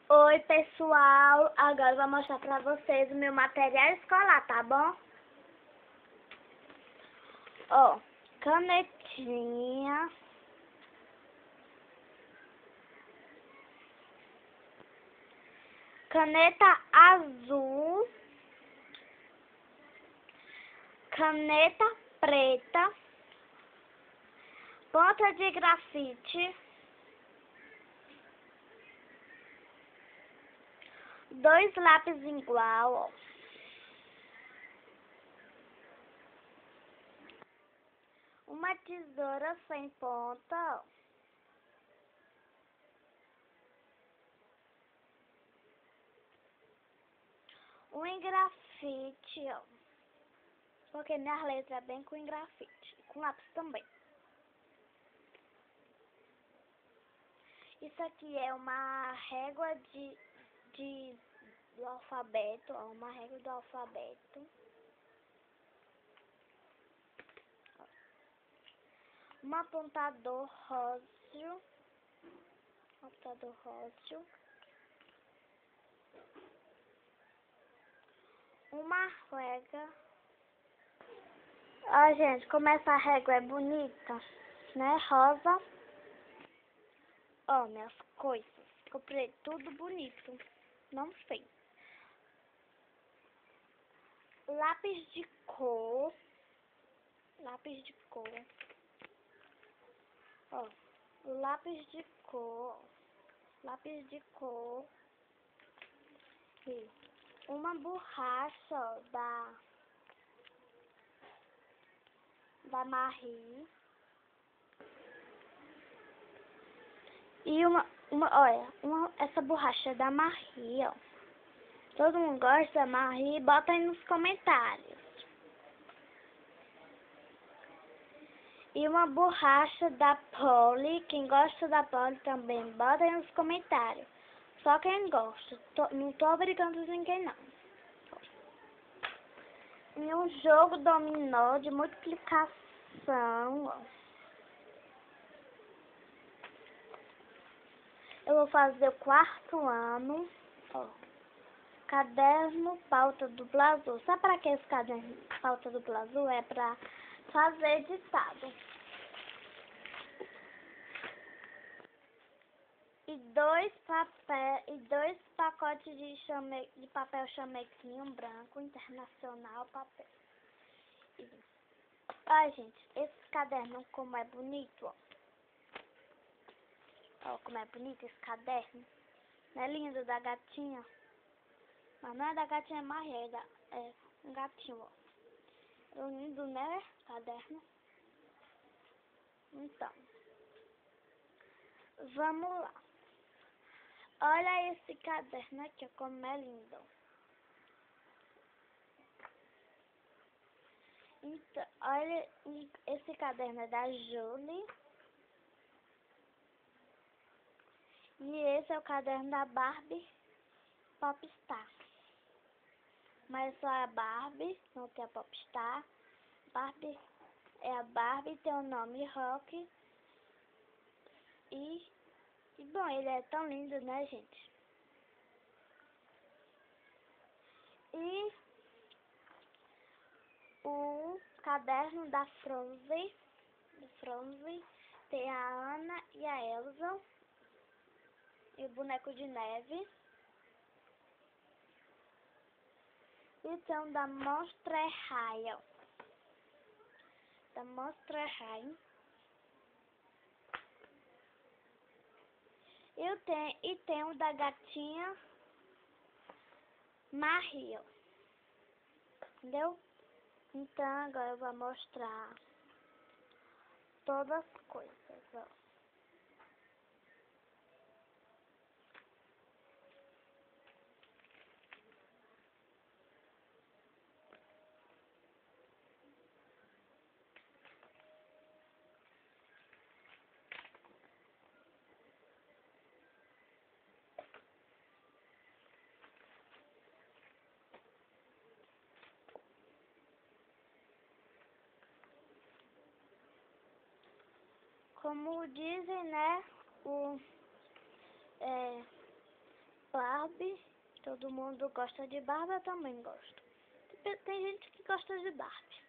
Oi, pessoal. Agora eu vou mostrar pra vocês o meu material escolar, tá bom? Ó, canetinha, caneta azul, caneta preta, ponta de grafite, 2 lápis igual, ó. Uma tesoura sem ponta, ó. Um engrafite, ó. Porque minhas letras é bem com engrafite. Com lápis também. Isso aqui é uma régua do alfabeto, ó. Uma régua do alfabeto. Um apontador róseo. Apontador róseo. Uma régua. Ó, gente, como essa régua é bonita, né? Rosa. Ó, minhas coisas. Comprei tudo bonito. Não sei. Lápis de cor. Lápis de cor. Ó, lápis de cor. Lápis de cor. E uma borracha, ó, da Marie. E essa borracha da Marie, ó. Todo mundo gosta da Marie? Bota aí nos comentários. E uma borracha da Polly. Quem gosta da Polly também, bota aí nos comentários. Só quem gosta. Não tô obrigando ninguém, não. E um jogo dominó de multiplicação, ó. Eu vou fazer o 4º ano, ó. Caderno pauta duplo azul. Sabe para que esse caderno pauta duplo azul? É para fazer ditado. E dois pacotes de papel chamequinho branco internacional papel. Ai, gente, esse caderno como é bonito, ó. Ó, como é bonito esse caderno. Não é lindo da gatinha? Mas não é da gatinha Maria, é um gatinho, ó. É lindo, né? Caderno. Então, vamos lá. Olha esse caderno aqui, como é lindo. Então, olha, esse caderno é da Julie. E esse é o caderno da Barbie Popstar. Mas só a Barbie, não tem a Popstar. Barbie é a Barbie, tem o nome Rock. E bom, ele é tão lindo, né, gente? E o caderno da Frozen, tem a Ana e a Elsa. E o boneco de neve. E tem um da Monster High, ó. Da Monster High. E tem o da gatinha Marie, ó. Entendeu? Então agora eu vou mostrar todas as coisas, ó. Como dizem, né, Barbie. Todo mundo gosta de Barbie, eu também gosto. Tem gente que gosta de Barbie.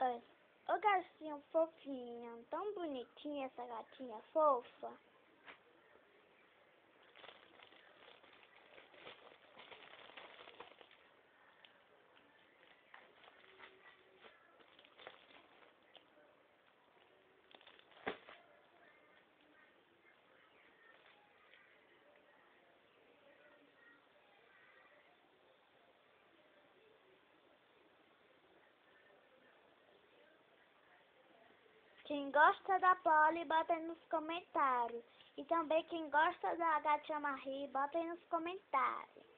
Olha, ô gatinha fofinha, tão bonitinha essa gatinha fofa. Quem gosta da Polly, bota aí nos comentários. E também quem gosta da gatinha Marie, bota aí nos comentários.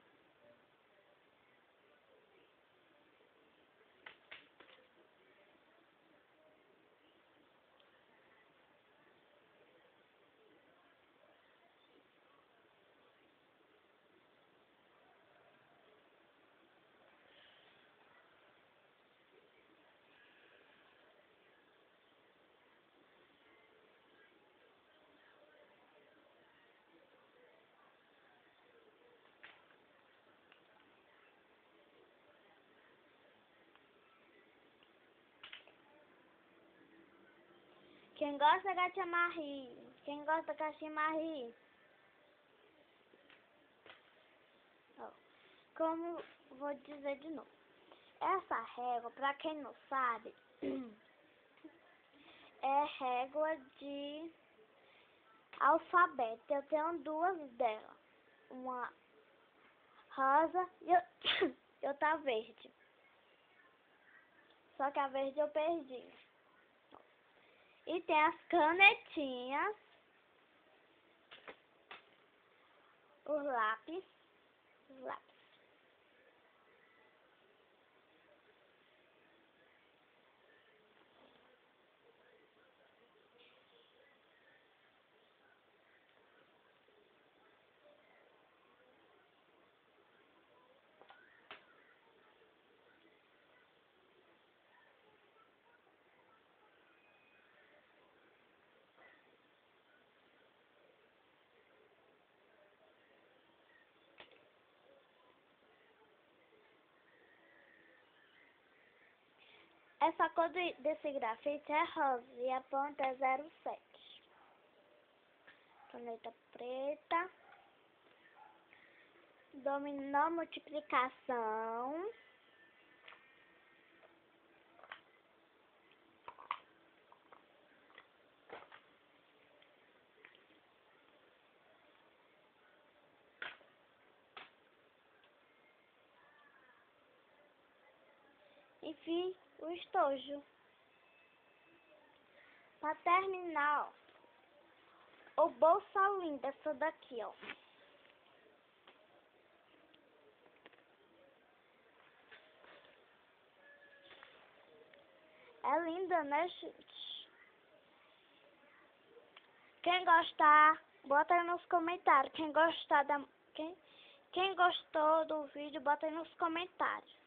Quem gosta da gatinha Marie? Quem gosta da gatinha Marie? Ó, como vou dizer de novo. Essa régua, pra quem não sabe, é régua de alfabeto. Eu tenho duas dela. Uma rosa e outra verde. Só que a verde eu perdi. E tem as canetinhas, os lápis, Essa cor desse grafite é rosa e a ponta é 07. Caneta preta. Dominó multiplicação. E fiz o estojo. Para terminar, ó, o bolsa linda, essa daqui, ó. É linda, né, gente? Quem gostar, bota aí nos comentários. Quem gostou do vídeo, bota aí nos comentários.